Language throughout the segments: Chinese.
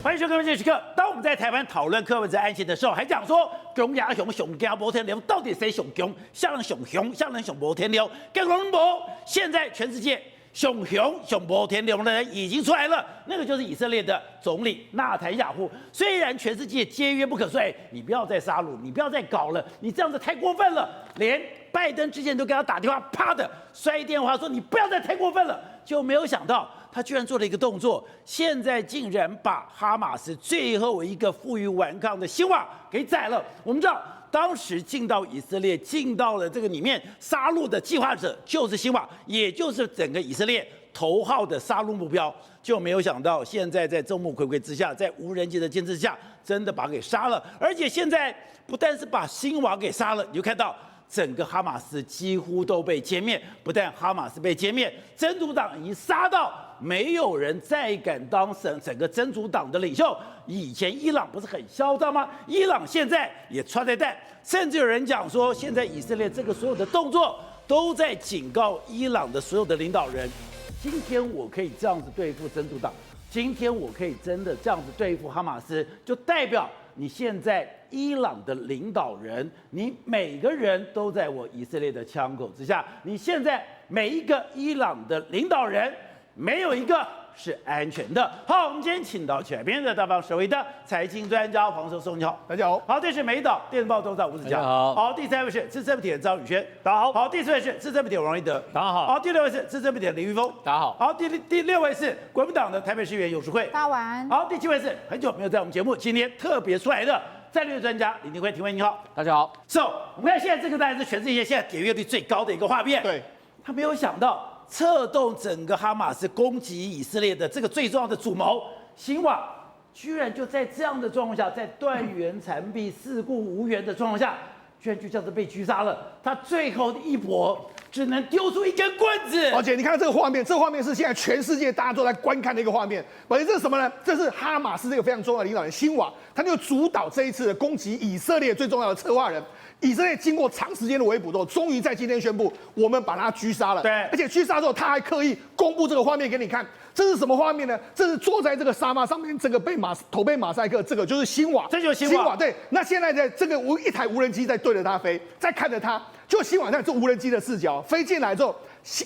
欢迎收看《关键时刻》。当我们在台湾讨论柯文哲案情的时候，还讲说熊牙熊熊家摩天流到底谁熊熊？像人熊熊，像人熊摩天流，跟龙博。现在全世界熊熊熊摩天流的人已经出来了，那个就是以色列的总理纳坦雅胡。虽然全世界皆曰不可说，你不要再杀戮，你不要再搞了，你这样子太过分了。连拜登之前都给他打电话，啪的摔电话说你不要再太过分了，就没有想到。他居然做了一个动作，现在竟然把哈马斯最后一个负隅顽抗的辛瓦给宰了。我们知道，当时进到以色列、进到了这个里面杀戮的计划者就是辛瓦，也就是整个以色列头号的杀戮目标。就没有想到，现在在众目睽睽之下，在无人机的监视下，真的把他给杀了。而且现在不但是把辛瓦给杀了，你就看到。整个哈马斯几乎都被歼灭，不但哈马斯被歼灭，真主党已经杀到没有人再敢当整个真主党的领袖。以前伊朗不是很嚣张吗？伊朗现在也穿在弹，甚至有人讲说，现在以色列这个所有的动作都在警告伊朗的所有的领导人：今天我可以这样子对付真主党，今天我可以真的这样子对付哈马斯，就代表你现在。伊朗的领导人，你每个人都在我以色列的枪口之下。你现在每一个伊朗的领导人，没有一个是安全的。好，我们今天请到前边的大方首位的财经专家黄寿松，你好，大家好。好，这是美岛电子报董事长吴子嘉，好。好，第三位是资深媒体人张宇轩，大家好。好，第四位是资深媒体人王一德，大家好。好，第六位是资深媒体人林玉峰，大家好。好，第六位是国民党的台北市议员游淑慧，大家晚安。好，第七位是很久没有在我们节目，今天特别出来的。战略专家李廷辉，廷辉你好，大家好。So， 我们看现在这个当然是全世界现在点阅率最高的一个画面。对，他没有想到策动整个哈马斯攻击以色列的这个最重要的主谋辛瓦，居然就在这样的状况下，在断垣残壁、四顾无援的状况下，居然就这样子被狙杀了。他最后的一搏。只能丢出一根棍子。而且你看这个画面，这个画面是现在全世界大家都在观看的一个画面。而且这是什么呢？这是哈马斯这个非常重要的领导人辛瓦，他就主导这一次的攻击以色列最重要的策划人。以色列经过长时间的围捕之后，终于在今天宣布，我们把他狙杀了。对，而且狙杀之后，他还刻意公布这个画面给你看。这是什么画面呢？这是坐在这个沙发上面，这个头被马赛克，这个就是辛瓦。这就是辛瓦。对，那现在在这个一台无人机在对着他飞，在看着他。就辛瓦在这无人机的视角飞进来之后，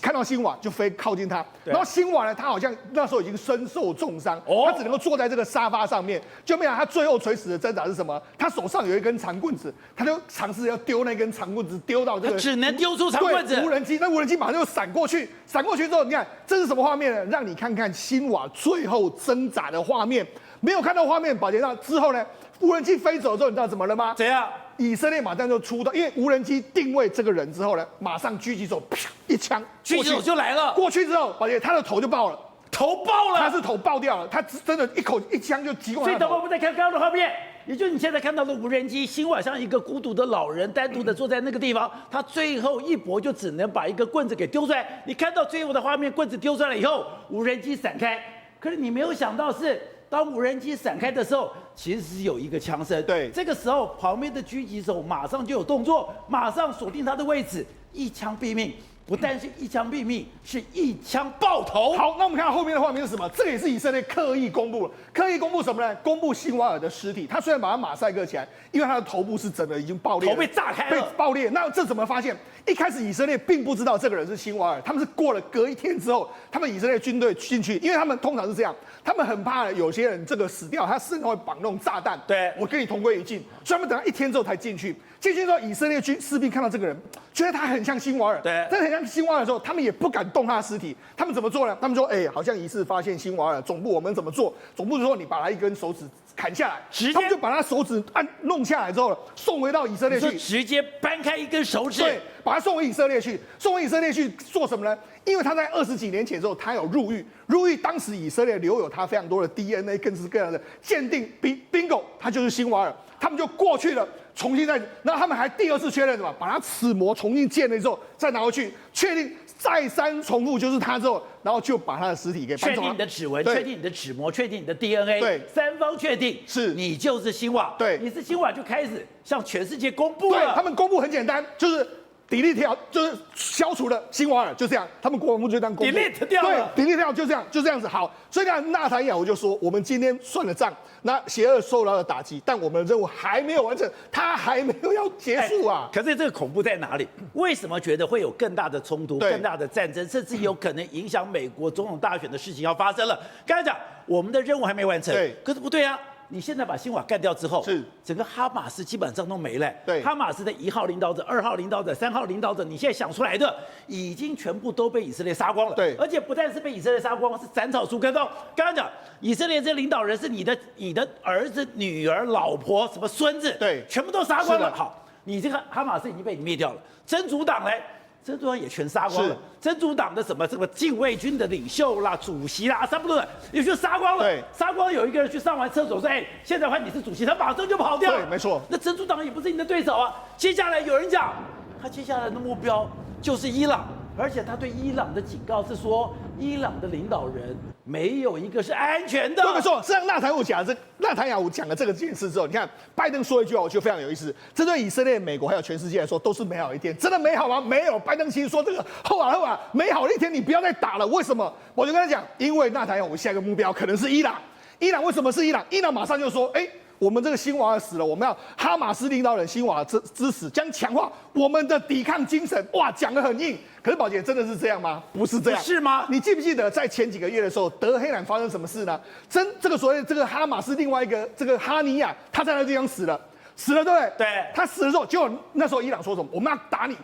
看到辛瓦就飞靠近他，然后辛瓦呢，他好像那时候已经身受重伤，他只能够坐在这个沙发上面。就没想到他最后垂死的挣扎是什么？他手上有一根长棍子，他就尝试要丢那根长棍子，丢到这个，他只能丢出长棍子。无人机，那无人机马上就闪过去，闪过去之后，你看这是什么画面呢？让你看看辛瓦最后挣扎的画面。没有看到画面，保洁上之后呢，无人机飞走之后，你知道怎么了吗？怎样？以色列马上就出到，因为无人机定位这个人之后呢，马上狙击手啪一枪，狙击手就来了。过去之后，保洁他的头就爆了，头爆了，他是头爆掉了，他真的一枪就击过他的头。所以，等我们再看刚刚的画面，也就是你现在看到的无人机，辛瓦像一个孤独的老人，单独的坐在那个地方，他最后一搏就只能把一个棍子给丢出来。你看到最后的画面，棍子丢出来以后，无人机闪开，可是你没有想到是。当无人机闪开的时候，其实是有一个枪声。对，这个时候旁边的狙击手马上就有动作，马上锁定他的位置，一枪毙命。不但是一枪毙命，是一枪爆头。好，那我们看到后面的画面是什么？这个也是以色列刻意公布了，刻意公布什么呢？公布辛瓦尔的尸体。他虽然把他马赛克起来，因为他的头部是整个已经爆裂，头被炸开了，被爆裂。那这怎么发现？一开始以色列并不知道这个人是辛瓦尔，他们是过了隔一天之后，他们以色列军队进去，因为他们通常是这样，他们很怕有些人这个死掉，他身上会绑那种炸弹。对，我跟你同归于尽，所以他们等到一天之后才进去。进去之后，以色列士兵看到这个人，觉得他很像辛瓦尔，对，但很像辛瓦尔的时候，他们也不敢动他的尸体。他们怎么做呢？他们说，好像疑似发现辛瓦尔，总部我们怎么做？总部就说你把他一根手指砍下来，他们就把他手指弄下来之后，送回到以色列去，直接掰开一根手指，对，把他送回以色列去，送回以色列去做什么呢？因为他在20几年前之后，他有入狱，当时以色列留有他非常多的 DNA， 各式各样的鉴定 bingo， 他就是辛瓦尔，他们就过去了。重新再，然后他们还第二次确认什么？把它齿模重新建了之后，再拿回去，确定再三重复就是他之后，然后就把他的尸体给搬走了。确定你的指纹，确定你的齿模，确定你的 DNA， 对，三方确定是你就是辛瓦，对，你是辛瓦就开始向全世界公布了。对，他们公布很简单，就是 delete 掉，就是消除了辛瓦尔，就这样，他们国防部就这样公布 delete 掉了，对 ，delete 掉就这样子。好，所以呢，纳坦雅胡就说，我们今天算了账，那邪恶受到了打击，但我们的任务还没有完成，他还没有要结束啊。可是这个恐怖在哪里？为什么觉得会有更大的冲突、更大的战争，甚至有可能影响美国总统大选的事情要发生了？刚才讲我们的任务还没完成，对，可是不对啊。你现在把辛瓦干掉之后，是整个哈马斯基本上都没了。对，哈马斯的1号领导者、2号领导者、3号领导者，你现在想出来的已经全部都被以色列杀光了。对，而且不但是被以色列杀光，是斩草除根哦。刚刚讲以色列这领导人是你的儿子、女儿、老婆、什么孙子，对，全部都杀光了。好，你这个哈马斯已经被你灭掉了，真主党嘞？真主党也全杀光了，真主党的什么禁卫军的领袖啦、主席啦、差不多的也就杀光了。对，杀光有一个人去上完厕所说：“哎，现在换你是主席。”他马上就跑掉了。对，没错。那真主党也不是你的对手啊。接下来有人讲，他接下来的目标就是伊朗，而且他对伊朗的警告是说，伊朗的领导人没有一个是安全的。对，没错。是让纳坦雅胡讲了这件事之后，你看拜登说一句话，我觉得非常有意思。这对以色列、美国还有全世界来说都是美好一天。真的美好吗？没有。拜登其实说这个后啊，美好的一天你不要再打了。为什么？我就跟他讲，因为纳坦雅胡下一个目标可能是伊朗。伊朗为什么是伊朗？伊朗马上就说，我们这个辛瓦尔死了，我们要哈马斯领导人辛瓦尔之死将强化我们的抵抗精神。哇，讲得很硬。可是宝姐真的是这样吗？不是这样，是吗？你记不记得在前几个月的时候，德黑兰发生什么事呢？这个所谓这个哈马斯另外一个这个哈尼亚，他在那地方死了，对不对？对。他死了之后，结果那时候伊朗说什么？我们要打你，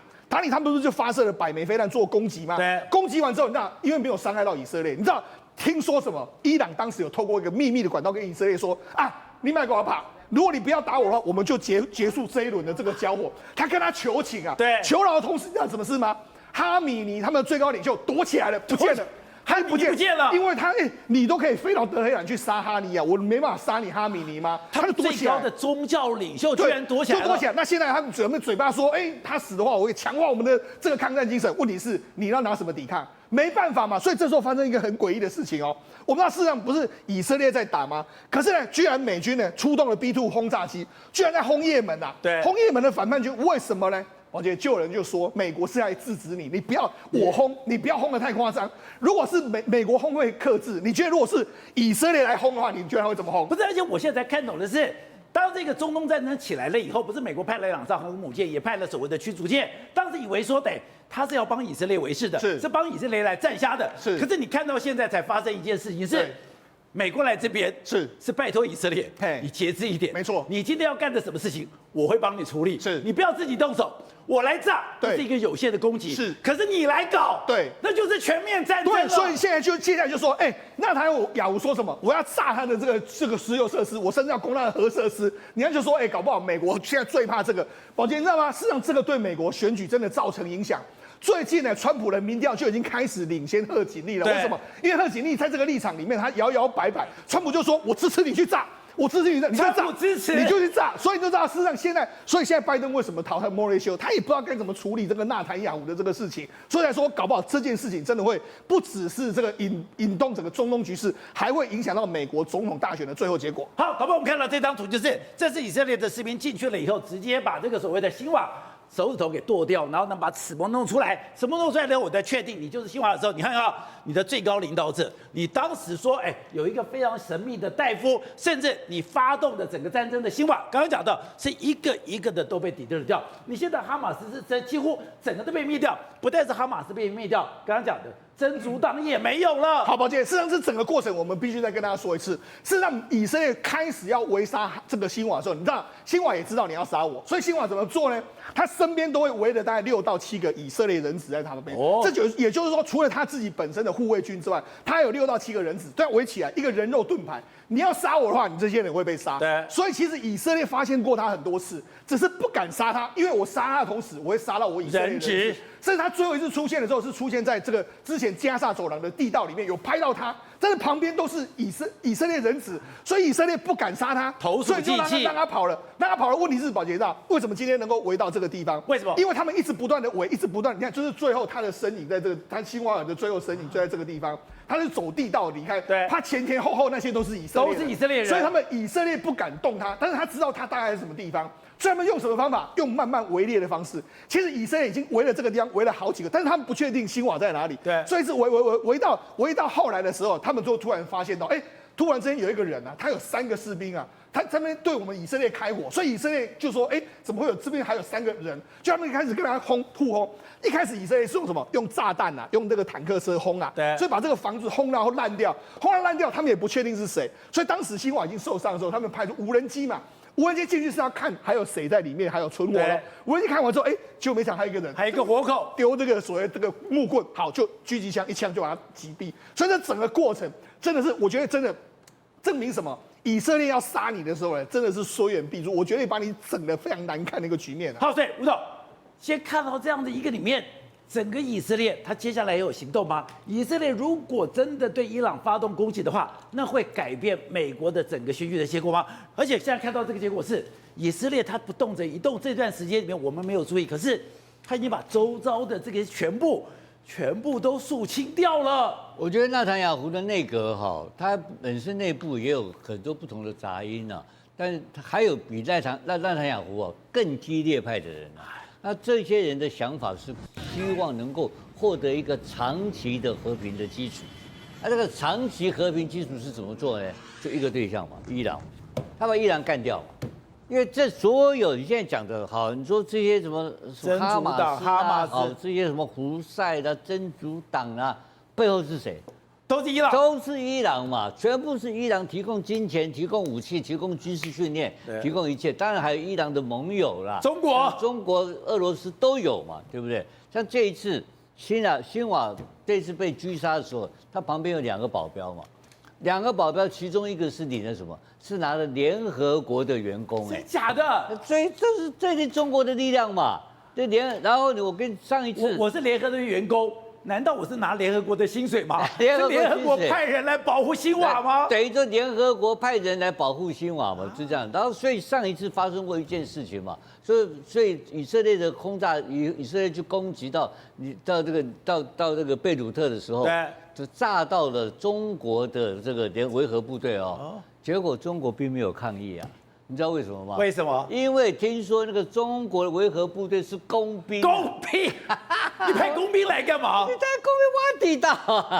他们不是就发射了100枚飞弹做攻击吗？对。攻击完之后，你知道，因为没有伤害到以色列，你知道听说什么？伊朗当时有透过一个秘密的管道跟以色列说啊，你买给我跑。如果你不要打我的话，我们就结束这一轮的这个交火。他跟他求情啊，对，求饶的同时，你知道什么事吗？哈米尼他们的最高领袖躲起来了，不见了，他不见了，因为他你都可以飞到德黑兰去杀哈尼亚，我没办法杀你哈米尼吗？他就躲起来。最高的宗教领袖居然躲起来了，就躲起来。那现在他们嘴巴说，他死的话，我会强化我们的这个抗战精神。问题是，你要拿什么抵抗？没办法嘛。所以这时候发生一个很诡异的事情哦。我们知道事实上不是以色列在打吗？可是呢，居然美军呢出动了 B2 轰炸机，居然在轰也门啊。对，轰也门的反叛军为什么呢？而且就有人就说，美国是来制止你，你不要我轰，你不要轰得太夸张。如果是美国轰会克制，你觉得如果是以色列来轰的话，你觉得他会怎么轰？不是，而且我现在才看懂的是，当这个中东战争起来了以后，不是美国派了2艘航母舰，也派了所谓的驱逐舰，当时以为说，他是要帮以色列维持的，是帮以色列来站下的。是，可是你看到现在才发生一件事情是。美国来这边是拜托以色列，你节制一点。没错，你今天要干的什么事情，我会帮你处理。是，你不要自己动手，我来炸，这是一个有限的攻击。是，可是你来搞，对，那就是全面战争。对，所以现在就说，纳坦雅胡说什么？我要炸他的这个石油设施，我甚至要攻他的核设施。你看就说，搞不好美国现在最怕这个。宝杰，你知道吗？事实上，这个对美国选举真的造成影响。最近呢，川普的民调就已经开始领先贺锦丽了。为什么？因为贺锦丽在这个立场里面，他摇摇摆摆，川普就说：“我支持你去炸，我支持你，你就炸，你就去炸。”所以你就知道，事实上现在拜登为什么淘汰莫雷修，他也不知道该怎么处理这个纳坦雅胡的这个事情。所以来说，搞不好这件事情真的会不只是这个引动整个中东局势，还会影响到美国总统大选的最后结果。好，搞不好我们看到这张图，这是以色列的士兵进去了以后，直接把这个所谓的辛瓦手指头给剁掉，然后呢把齿模弄出来，什么弄出来呢？我再确定你就是辛瓦的时候，你看啊，你的最高领导者，你当时说，有一个非常神秘的大夫，甚至你发动的整个战争的辛瓦，刚刚讲到是一个一个的都被抵制掉。你现在哈马斯是几乎整个都被灭掉，不但是哈马斯被灭掉，刚刚讲的真主党也没有了。好，宝杰，事实上这整个过程我们必须再跟大家说一次，事实上以色列开始要围杀这个辛瓦的时候，你知道辛瓦也知道你要杀我，所以辛瓦怎么做呢？他身边都会围着大概6到7个以色列人质在他那边。这也就是说，除了他自己本身的护卫军之外，他还有6到7个人质，都要围起来一个人肉盾牌。你要杀我的话，你这些人会被杀。对，所以其实以色列发现过他很多次，只是不敢杀他，因为我杀他的同时，我会杀到我以色列人质。甚至他最后一次出现的时候，是出现在这个之前加萨走廊的地道里面，有拍到他，但是旁边都是以色列人质，所以以色列不敢杀他，所以就让他跑了。让他跑了，问题是宝杰知道为什么今天能够围到这个地方？为什么？因为他们一直不断的围，一直不断，你看，就是最后他的身影在这个，他辛瓦尔的最后身影就在这个地方。他是走地道离开。对他前前后后那些都是以色列人，都是以色列人，所以他们以色列不敢动他，但是他知道他大概是什么地方。所以他们用什么方法？用慢慢围猎的方式。其实以色列已经围了这个地方，围了好几个，但是他们不确定辛瓦在哪里。对，所以是围到后来的时候，他们就突然发现到，突然之间有一个人啊，他有3个士兵啊，他这边对我们以色列开火，所以以色列就说，怎么会有这边还有3个人？就他们开始跟他互轰。一开始以色列是用什么？用炸弹啊，用这个坦克车轰啊，对，所以把这个房子轰到烂掉，他们也不确定是谁。所以当时辛瓦已经受伤的时候，他们派出无人机嘛。无人机进去是要看还有谁在里面，还有存活了。无人机看完之后，结果没想到还有一个人，还有一个活口，丢这个所谓这个木棍，好，就狙击枪一枪就把他击毙。所以这整个过程真的是，我觉得真的证明什么？以色列要杀你的时候呢，真的是说远必诛，我绝对把你整得非常难看的一个局面。好，所以吴总先看到这样的一个里面。整个以色列，他接下来也有行动吗？以色列如果真的对伊朗发动攻击的话，那会改变美国的整个选举的结果吗？而且现在看到这个结果是，以色列他不动辄一动，这段时间里面我们没有注意，可是他已经把周遭的这个全部都肃清掉了。我觉得纳坦雅胡的内阁他本身内部也有很多不同的杂音啊，但是还有比纳坦雅胡更激烈派的人啊。那这些人的想法是希望能够获得一个长期的和平的基础。那这个长期和平基础是怎么做呢？就一个对象嘛，伊朗，他把伊朗干掉嘛。因为这所有你现在讲的好，你说这些什么哈马斯这些什么胡塞的真主党啊，背后是谁？都是伊朗，都是伊朗嘛，全部是伊朗提供金钱、提供武器、提供军事训练、提供一切，当然还有伊朗的盟友啦，中国、俄罗斯都有嘛，对不对？像这一次辛瓦这一次被狙杀的时候，他旁边有2个保镖嘛，2个保镖，其中一个是领了什么？是拿了联合国的员工是假的？所以这是中国的力量嘛，然后我跟上一次我是联合的员工。难道我是拿联合国的薪水吗？是联合国派人来保护辛瓦吗？等于说联合国派人来保护辛瓦嘛，是这样。然后所以上一次发生过一件事情嘛，所以以色列的轰炸，以色列去攻击到这个贝鲁特的时候，对，就炸到了中国的这个维和部队结果中国并没有抗议啊。你知道为什么吗？为什么？因为听说那个中国的维和部队是工兵。工兵？你派工兵来干嘛？你带工兵挖地道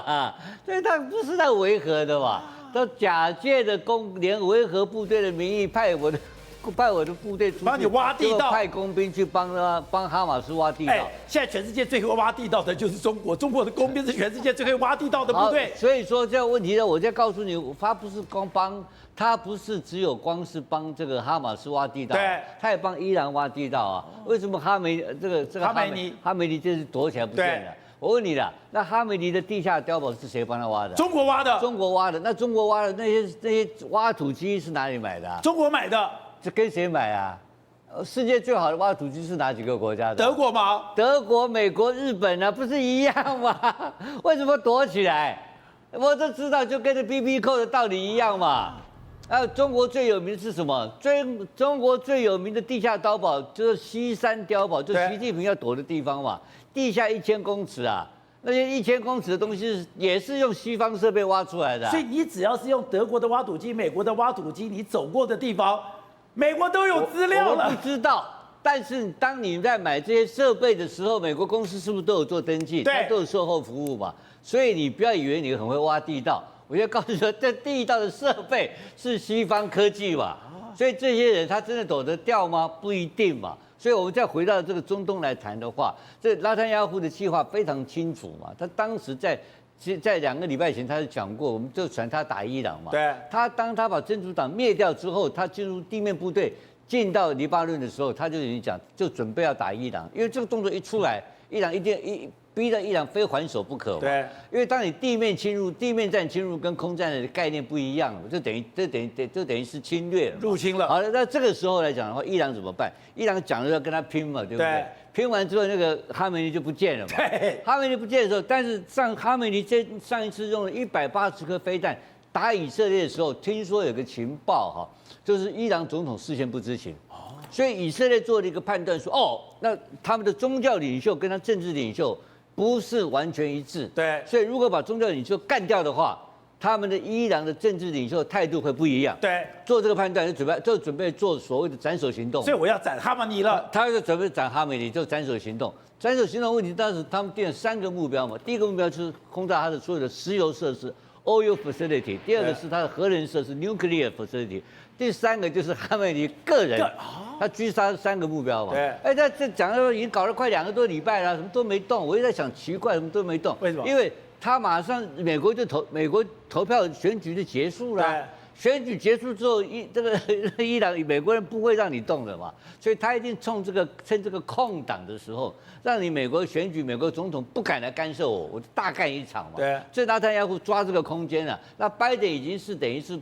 啊！所以他不是在维和的嘛，他假借的维和部队的名义派我的部队出去帮你挖地道，派工兵去帮哈马斯挖地道。现在全世界最会挖地道的就是中国，中国的工兵是全世界最会挖地道的部队。所以说这个问题呢，我再告诉你，他不是他不是只有光是帮这个哈马斯挖地道，对，他也帮伊朗挖地道啊。为什么哈梅尼这次躲起来不见了？我问你啦，那哈梅尼的地下碉堡是谁帮他挖的？中国挖的。中国挖的。那中国挖的那些挖土机是哪里买的？中国买的。这跟谁买啊？世界最好的挖土机是哪几个国家的？德国吗？德国、美国、日本啊，不是一样吗？为什么躲起来？我都知道，就跟这 BB 扣的道理一样嘛。中国最有名的是什么？中国最有名的地下碉堡就是西山碉堡，就习近平要躲的地方嘛。地下1000公尺啊，那些1000公尺的东西也是用西方设备挖出来的。所以你只要是用德国的挖土机、美国的挖土机，你走过的地方，美国都有资料了。我不知道，但是当你在买这些设备的时候，美国公司是不是都有做登记？它都有售后服务嘛。所以你不要以为你很会挖地道。我就告诉你说，这地道的设备是西方科技嘛，所以这些人他真的躲得掉吗？不一定嘛。所以我们再回到这个中东来谈的话，这拉坦雅胡的计划非常清楚嘛。他当时在2个礼拜前他就讲过，我们就传他打伊朗嘛。对。当他把真主党灭掉之后，他进入地面部队进到黎巴嫩的时候，他就已经讲，就准备要打伊朗，因为这个动作一出来，伊朗一定逼得伊朗非还手不可嘛。对，因为当你地面战侵入跟空战的概念不一样，就等于是侵略了，入侵了。好了，那这个时候来讲的话，伊朗怎么办？伊朗讲了要跟他拼嘛，对不对？拼完之后，那个哈梅尼就不见了嘛。对，哈梅尼不见的时候，但是哈梅尼上一次用了180颗飞弹打以色列的时候，听说有个情报就是伊朗总统事先不知情。所以以色列做了一个判断说，那他们的宗教领袖跟他政治领袖不是完全一致。对所以如果把宗教领袖干掉的话，他们的伊朗的政治领袖态度会不一样。对，做这个判断就准备做所谓的斩首行动。所以我要斩哈马尼了。他就准备斩哈梅里，就斩首行动。斩首行动问题，当时他们定了3个目标嘛。第一个目标就是轰炸他的所有的石油设施 （oil facility），第二个是他的核能设施 （nuclear facility），第3个就是哈梅里个人。他狙杀3个目标嘛。对。哎，他这讲了已经搞了快2个多礼拜了，什么都没动。我就在想，奇怪，什么都没动。为什么？因为他马上美国投票选举就结束了。选举结束之后，伊朗美国人不会让你动的嘛，所以他一定趁这个空档的时候，让你美国选举美国总统不敢来干涉我大干一场嘛。对，所以纳坦雅胡抓这个空间了。那拜登已经是等于是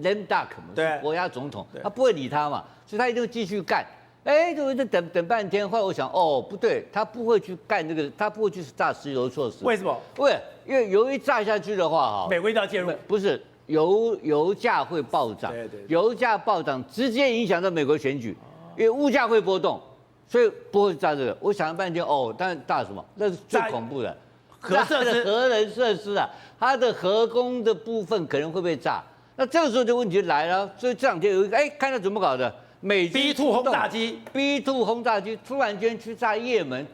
lame duck 嘛，是国家总统，他不会理他嘛，所以他一定会继续干。哎，就等半天，后来我想，哦，不对，他不会去干这个，他不会去炸石油措施。为什么？因为油一炸下去的话，哈，美国一定要介入。不是。油价会暴涨，油价暴涨直接影响到美国选举，因为物价会波动，所以不会炸这个。我想了半天，哦，但炸什么？那是最恐怖的，核设施、核能设施啊，它的核工的部分可能会被炸。那这个时候就问题来了，所以这2天有一个，哎，看到怎么搞的？美军 B2 轰炸机 ，B2 轰炸机突然间去炸也门，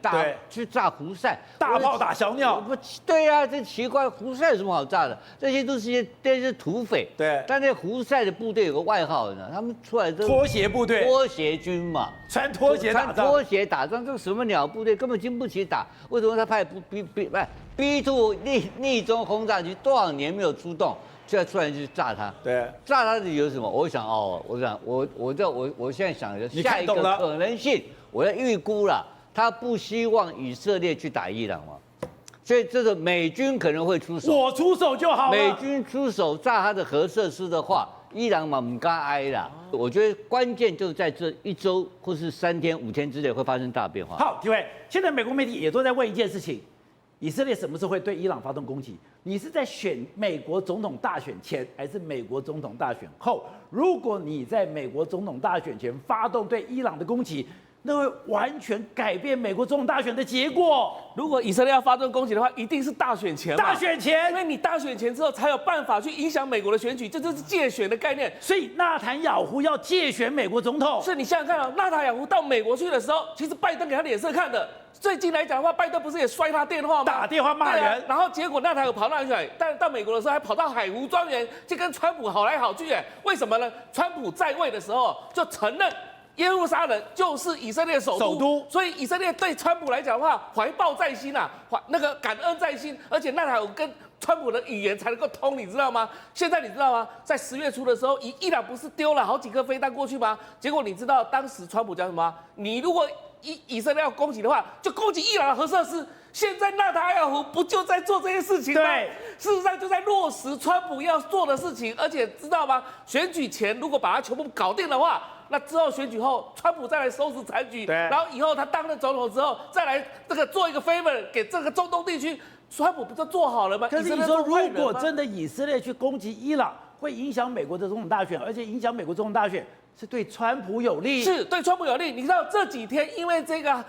去炸胡塞，大炮打小鸟。不对啊，这奇怪，胡塞有什么好炸的？这些都是这些土匪。对，但那胡塞的部队有个外号呢，他们出来都拖鞋部队，拖鞋军嘛，穿拖鞋打仗，拖鞋打仗，这个什么鸟部队根本经不起打。为什么他派B2 逆中轰炸机多少年没有出动？现在突然去炸他，对，炸他的理由是什么？我想哦，我现在想下一个可能性，我要预估了，他不希望以色列去打伊朗嘛，所以这个美军可能会出手，我出手就好了。美军出手炸他的核设施的话，伊朗嘛唔敢挨啦。我觉得关键就是在这1周或是3天5天之内会发生大变化。好，各位，现在美国媒体也都在问一件事情。以色列什么时候会对伊朗发动攻击？你是在选美国总统大选前，还是美国总统大选后？如果你在美国总统大选前发动对伊朗的攻击，那会完全改变美国总统大选的结果。如果以色列要发动攻击的话，一定是大选前。大选前，因为你大选前之后才有办法去影响美国的选举，这就是借选的概念。所以纳坦雅胡要借选美国总统。所以你想想看啊，纳坦雅胡到美国去的时候，其实拜登给他脸色看的。最近来讲的话，拜登不是也摔他电话吗？打电话骂人，然后结果纳坦雅胡跑到哪里去？但到美国的时候还跑到海湖庄园去跟川普好来好去。为什么呢？川普在位的时候就承认耶路撒冷就是以色列首都，所以以色列对川普来讲的话，怀抱在心啊，那个感恩在心，而且纳坦雅胡跟川普的语言才能够通，你知道吗？现在你知道吗？在10月初的时候，伊朗不是丢了好几颗飞弹过去吗？结果你知道当时川普讲什么？你如果以色列要攻击的话，就攻击伊朗的核设施。现在纳坦雅胡不就在做这些事情吗？对，事实上就在落实川普要做的事情，而且知道吗？选举前如果把它全部搞定的话，那之后选举后，川普再来收拾残局，然后以后他当了总统之后，再来这个做一个 favor 给这个中东地区，川普不就做好了吗？可是你说，如果真的以色列去攻击伊朗，会影响美国的总统大选，而且影响美国总统大选是对川普有利，是对川普有利。你知道这几天因为这个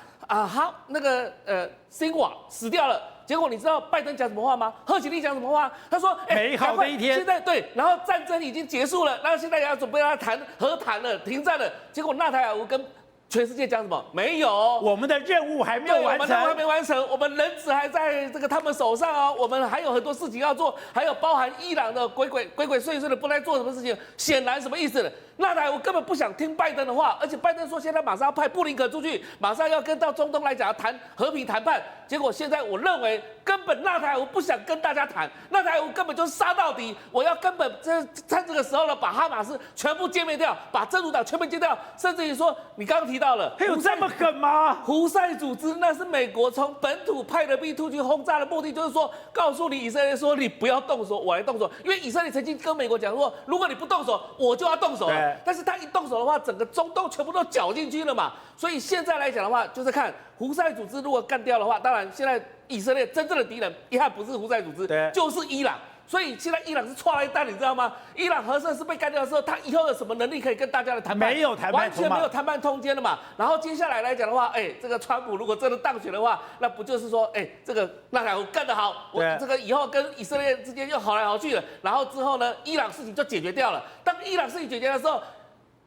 辛瓦死掉了，结果你知道拜登讲什么话吗？贺锦丽讲什么话？他说：“美好的一天。”现在对，然后战争已经结束了，然后现在要准备要和谈了，停战了。结果纳坦雅胡跟全世界讲什么？没有，我们的任务还没有完成，我们任务还没完成，我们人质还在这个他们手上哦，我们还有很多事情要做，还有包含伊朗的鬼鬼祟祟的不来做什么事情。显然什么意思呢？纳坦雅胡根本不想听拜登的话，而且拜登说现在马上要派布林肯出去，马上要跟到中东来讲谈和平谈判。结果现在我认为根本纳坦雅胡不想跟大家谈，纳坦雅胡根本就是杀到底。我要根本在这个时候呢，把哈马斯全部歼灭掉，把真主党全部歼掉，甚至于说你刚刚提到了，还有这么狠吗？胡塞组织那是美国从本土派的 B2 去轰炸的目的，就是说告诉你以色列说你不要动手，我来动手。因为以色列曾经跟美国讲说，如果你不动手，我就要动手了。但是他一动手的话，整个中东全部都搅进去了嘛。所以现在来讲的话，就是看胡塞组织如果干掉的话，当然现在以色列真正的敌人，遗憾不是胡塞组织，就是伊朗。所以现在伊朗是错了一单，你知道吗？伊朗核设施被干掉的时候，他以后有什么能力可以跟大家的谈判？没有谈判，完全没有谈判空间了嘛。然后接下来来讲的话，这个川普如果真的当选的话，那不就是说，这个纳坦雅胡干得好，我这个以后跟以色列之间又好来好去了。然后之后呢，伊朗事情就解决掉了。当伊朗事情解决的时候，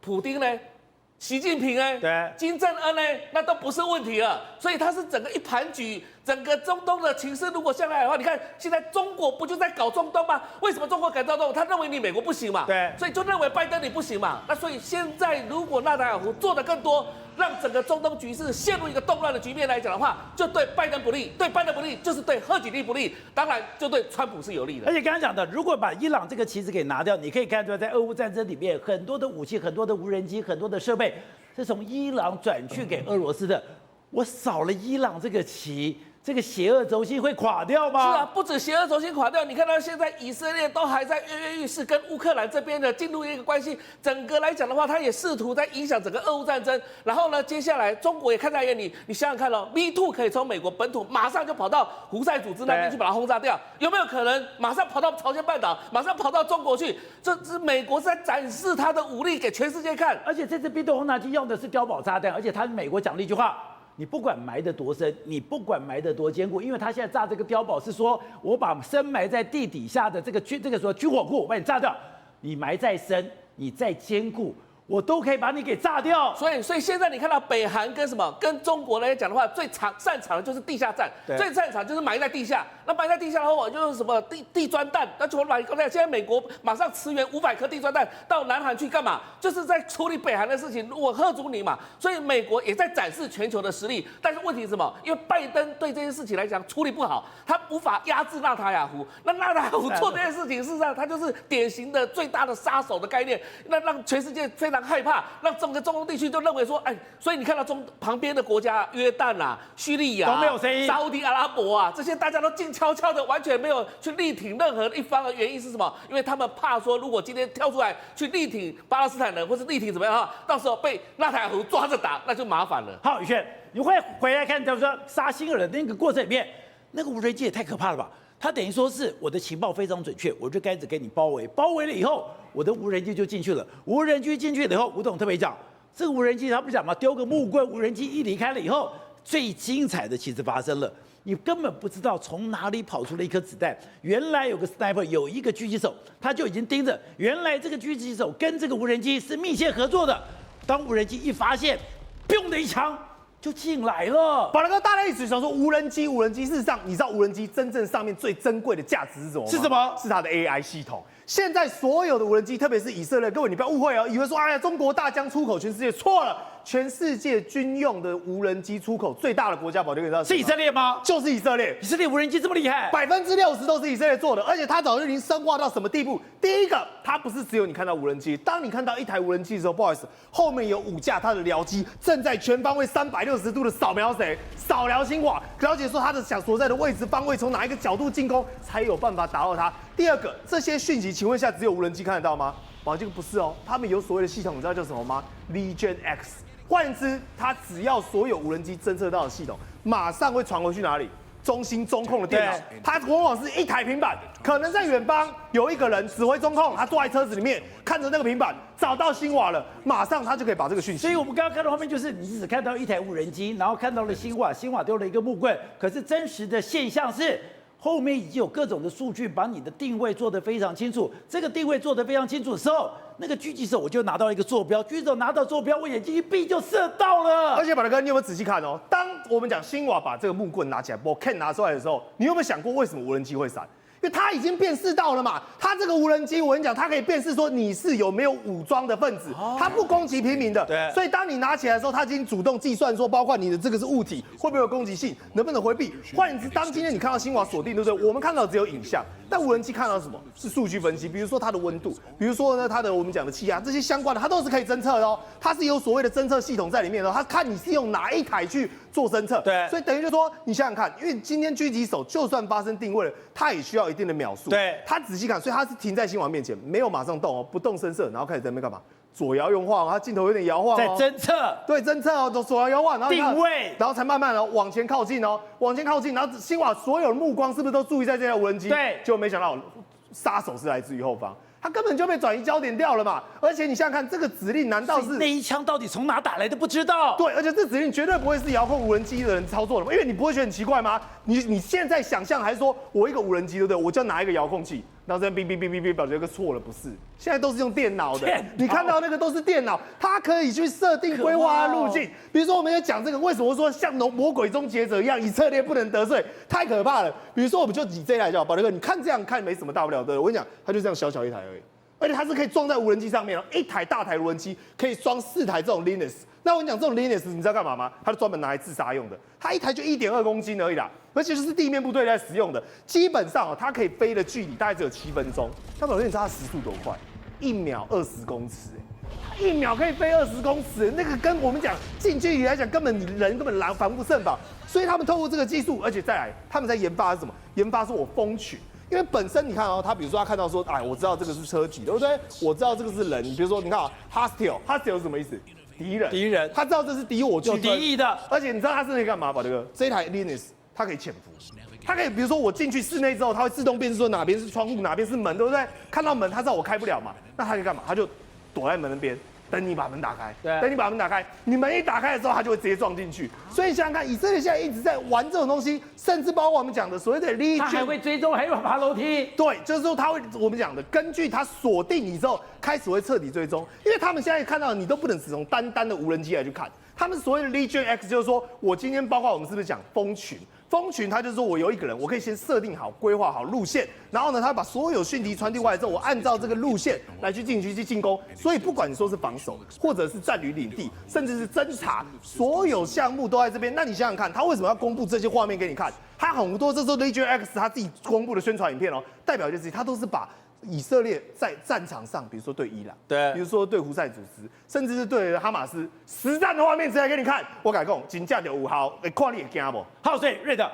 普丁呢？习近平金正恩那都不是问题了，所以他是整个一盘局，整个中东的情势如果下来的话，你看现在中国不就在搞中东吗？为什么中国敢搞中东？他认为你美国不行嘛，所以就认为拜登你不行嘛。那所以现在如果纳坦雅胡做得更多，让整个中东局势陷入一个动乱的局面来讲的话，就对拜登不利，对拜登不利就是对贺锦丽不利，当然就对川普是有利的。而且刚刚讲的，如果把伊朗这个棋子给拿掉，你可以看出来，在俄乌战争里面，很多的武器、很多的无人机、很多的设备是从伊朗转去给俄罗斯的。我少了伊朗这个棋，这个邪恶轴心会垮掉吗？是啊，不止邪恶轴心垮掉，你看到现在以色列都还在跃跃欲试，跟乌克兰这边的进入一个关系。整个来讲的话，它也试图在影响整个俄乌战争。然后呢，接下来中国也看在眼里，你想想看哦 ，Me Too 可以从美国本土马上就跑到胡塞组织那边去把它轰炸掉，有没有可能马上跑到朝鲜半岛，马上跑到中国去？这是美国是在展示它的武力给全世界看。而且这次 B-2轰炸机用的是碉堡炸弹，而且美国讲了一句话。你不管埋得多深，你不管埋得多坚固，因为他现在炸这个碉堡是说，我把深埋在地底下的这个说军火库，我把你炸掉，你埋再深，你再坚固，我都可以把你给炸掉。所以现在你看到北韩跟什么跟中国来讲的话，最擅长的就是地下战，最擅长就是埋在地下。那埋在地下的话，就是什么地砖弹，那就埋。现在美国马上驰援500颗地砖弹到南韩去干嘛？就是在处理北韩的事情，我吓阻你嘛。所以美国也在展示全球的实力。但是问题是什么？因为拜登对这件事情来讲处理不好，他无法压制纳坦雅胡。那纳坦雅胡做这件事情，事实上他就是典型的最大的杀手的概念，那让全世界非常害怕，让整个中东地区就认为说，所以你看到旁边的国家约旦啊、叙利亚、都没有声音，沙烏地阿拉伯啊，这些大家都静悄悄的，完全没有去力挺任何一方的原因是什么？因为他们怕说，如果今天跳出来去力挺巴勒斯坦人，或是力挺怎么样哈，到时候被纳坦雅胡抓着打，那就麻烦了。好，宇轩，你会回来看，就是说杀辛尔的那个过程里面，那个无人机也太可怕了吧？他等于说是我的情报非常准确，我就开始给你包围，包围了以后，我的无人机就进去了。无人机进去了以后，吴董特别讲，这个无人机他不讲嘛，丢个木棍，无人机一离开了以后，最精彩的其实发生了。你根本不知道从哪里跑出了一颗子弹。原来有个 sniper， 有一个狙击手，他就已经盯着。原来这个狙击手跟这个无人机是密切合作的。当无人机一发现，砰的一枪就进来了。宝来哥，大家一直想说无人机，事实上，你知道无人机真正上面最珍贵的价值是什么吗？是什么？是它的 AI 系统。现在所有的无人机，特别是以色列，各位你不要误会哦，以为说哎呀中国大疆出口全世界，错了。全世界军用的无人机出口最大的国家，宝杰哥知道是以色列吗？就是以色列。以色列无人机这么厉害，60%都是以色列做的，而且它早就已经深化到什么地步？第一个，它不是只有你看到无人机，当你看到一台无人机的时候，不好意思，后面有5架它的僚机正在全方位360度的扫描谁？扫描新华，了解说它的想所在的位置方位，从哪一个角度进攻，才有办法打到它。第二个，这些讯息，请问一下，只有无人机看得到吗？宝杰哥不是哦，他们有所谓的系统，你知道叫什么吗 ？Legion X。换言之，它只要所有无人机侦测到的系统，马上会传回去哪里？中心中控的电脑，它往往是一台平板，可能在远方有一个人指挥中控，他坐在车子里面看着那个平板，找到新华了，马上他就可以把这个讯息。所以我们刚刚看到画面就是，你只看到一台无人机，然后看到了新华丢了一个木棍，可是真实的现象是。后面已经有各种的数据把你的定位做得非常清楚。这个定位做得非常清楚的时候，那个狙击手我就拿到一个坐标，狙击手拿到坐标，我眼睛一闭就射到了。而且宝大哥，你有没有仔细看哦？当我们讲新华把这个木棍拿起来，Bocan 拿出来的时候，你有没有想过为什么无人机会闪？因为它已经辨识到了嘛，它这个无人机，我跟你讲，它可以辨识说你是有没有武装的分子，它不攻击平民的。对，所以当你拿起来的时候，它已经主动计算说，包括你的这个是物体会不会有攻击性，能不能回避。换言之，当今天你看到新华锁定，对不对？我们看到只有影像，但无人机看到什么？是数据分析，比如说它的温度，比如说呢它的我们讲的气压，这些相关的，它都是可以侦测的哦。它是有所谓的侦测系统在里面的哦，它看你是用哪一台去做侦测。对，所以等于就说，你想想看，因为今天狙击手就算发生定位了，它也需要一定的秒数。对。他仔细看，所以他是停在新华面前，没有马上动哦，不动声色，然后开始在那边干嘛？左摇右晃，他镜头有点摇晃哦，在侦测，对，侦测哦，左摇右晃，然后定位，然后才慢慢的往前靠近哦，往前靠近，然后新华所有的目光是不是都注意在这台无人机？对，结果没想到杀手是来自于后方，他根本就被转移焦点掉了嘛。而且你想想看，这个指令难道是那一枪到底从哪打来的不知道？对，而且这指令绝对不会是遥控无人机的人操作的嘛，因为你不会觉得很奇怪吗？你现在想象还是说我一个无人机对不对？我就拿一个遥控器，然后这边哔哔哔哔哔，表决个错了，不是？现在都是用电脑的，你看到那个都是电脑，它可以去设定规划路径。比如说我们要讲这个，为什么说像魔鬼终结者一样，以色列不能得罪，太可怕了。比如说我们就以这来讲，宝德哥，你看这样看没什么大不了的，我跟你讲，它就这样小小一台而已。而且它是可以装在无人机上面哦，一台大台无人机可以装4台这种 Linux。那我跟你讲，这种 Linux 你知道干嘛吗？它是专门拿来自杀用的，它一台就1.2公斤而已啦，而且就是地面部队在使用的。基本上哦，它可以飞的距离大概只有7分钟。那宝哥，你知道它时速多快？1秒20公尺，它1秒可以飞20公尺，那个跟我们讲近距离来讲，根本你人根本防不胜防。所以他们透过这个技术，而且再来，他们在研发是什么？研发是我蜂群。因为本身你看哦，他比如说他看到说，哎，我知道这个是车体，对不对？我知道这个是人。你比如说，你看啊 ，hostile 是什么意思？敌人。他知道这是敌我区分，有敌意的。而且你知道他是可以干嘛吧？这个这台 Linux 它可以潜伏，它可以比如说我进去室内之后，它会自动辨识说哪边是窗户，哪边是门，对不对？看到门，它知道我开不了嘛，那它可以干嘛？它就躲在门那边。等你把门打开，等你把门打开，你门一打开的时候，它就会直接撞进去。所以想想看，以色列现在一直在玩这种东西，甚至包括我们讲的所谓的 Legion， 它还会追踪，还会爬楼梯。对，就是说它会，我们讲的，根据它锁定你之后，开始会彻底追踪。因为他们现在看到你都不能只从单的无人机来去看，他们所谓的 Legion X 就是说我今天包括我们是不是讲蜂群？蜂群，它就是说我有一个人，我可以先设定好、规划好路线，然后呢，他把所有讯息传递过来之后，我按照这个路线来去进攻。所以不管你说是防守，或者是占领领地，甚至是侦查，所有项目都在这边。那你想想看，他为什么要公布这些画面给你看？他很多这时候 Legion X 他自己公布的宣传影片哦，代表就是他都是把以色列在战场上，比如说对伊朗，对，比如说对胡塞组织，甚至是对哈马斯实战的画面，直接给你看。我敢讲，真正就有效，看你会惊不？好，所以瑞德，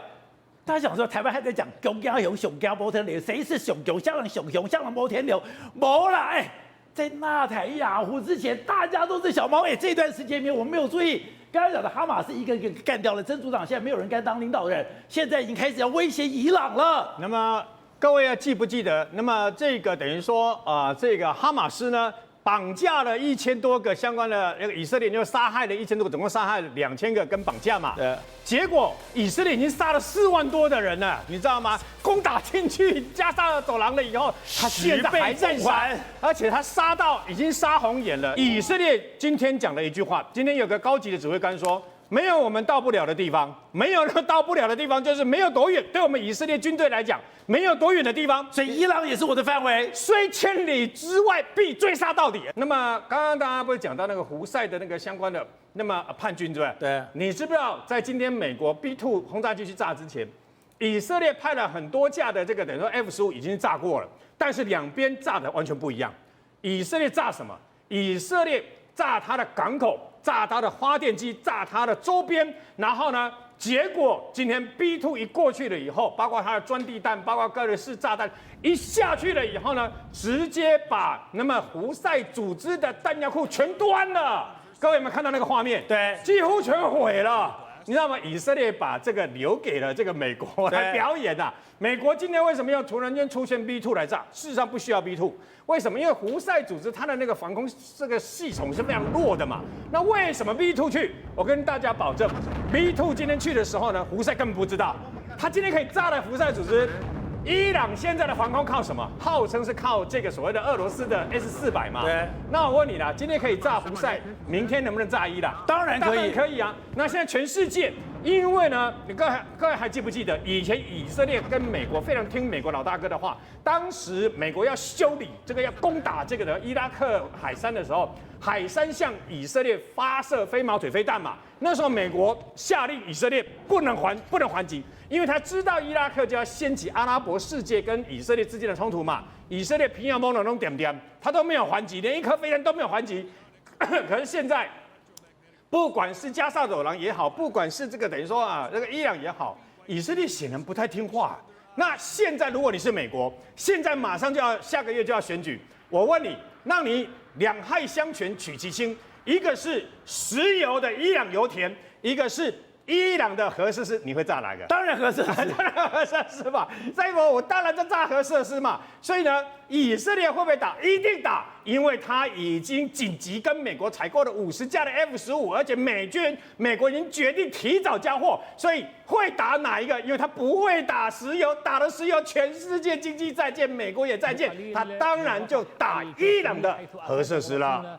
大家想说台湾还在讲熊家雄、熊家摩天流，谁是熊熊？像人熊熊，像人摩天流，没啦！哎，在纳坦雅胡之前，大家都是小猫。哎，这段时间里面我没有注意，刚才讲的哈马斯一个一个干掉了，真主党现在没有人敢当领导人，现在已经开始要威胁伊朗了。那么各位要记不记得？那么这个等于说这个哈马斯呢，绑架了1000多个相关的那个以色列，就杀害了1000多个，总共杀害了2000个跟绑架嘛。对。结果以色列已经杀了4万多的人了，你知道吗？攻打进去加沙走廊了以后，他现在还在杀，而且他杀到已经杀红眼了。以色列今天讲了一句话，今天有个高级的指挥官说，没有我们到不了的地方，没有到不了的地方，就是没有多远。对我们以色列军队来讲，没有多远的地方，所以伊朗也是我的范围，虽千里之外，必追杀到底。那么刚刚大家不是讲到那个胡塞的那个相关的那么叛军对不对？对，你知不知道在今天美国 B2 轰炸机去炸之前，以色列派了很多架的这个等于说 F-15已经炸过了，但是两边炸的完全不一样。以色列炸什么？以色列炸它的港口，炸它的发电机，炸它的周边，然后呢，结果今天 B2 一过去了以后，包括它的钻地弹，包括各式炸弹一下去了以后呢，直接把那么胡塞组织的弹药库全端了。各位有没有看到那个画面？对，几乎全毁了。你知道吗？以色列把这个留给了这个美国来表演啊。美国今天为什么要突然间出现 B2 来炸？事实上不需要 B2，为什么？因为胡塞组织它的那个防空这个系统是非常弱的嘛。那为什么 B2 去？我跟大家保证 ，B2 今天去的时候呢，胡塞根本不知道，他今天可以炸了胡塞组织。伊朗现在的防空靠什么？号称是靠这个所谓的俄罗斯的 S-400嘛。对。那我问你啦，今天可以炸胡塞，明天能不能炸伊朗？当然可以，可以啊。那现在全世界，因为呢，你各位还记不记得，以前以色列跟美国非常听美国老大哥的话，当时美国要修理这个要攻打这个的伊拉克海山的时候，海山向以色列发射飞毛腿飞弹嘛。那时候美国下令以色列不能还击。因为他知道伊拉克就要掀起阿拉伯世界跟以色列之间的冲突嘛，以色列平阳蒙的弄点点，他都没有还击，连一颗飞弹都没有还击。可是现在，不管是加沙走廊也好，不管是这个等于说这个伊朗也好，以色列显然不太听话。那现在如果你是美国，现在马上就要下个月就要选举，我问你，让你两害相权取其轻，一个是石油的伊朗油田，一个是伊朗的核设施你会炸哪个？当然核设施，当然核设施嘛，再一波我当然就炸核设施嘛。所以呢，以色列会不会打？一定打，因为他已经紧急跟美国采购了50架的 F-15，而且美国已经决定提早交货，所以会打哪一个？因为他不会打石油，打了石油，全世界经济再见，美国也再见，他当然就打伊朗的核设施了。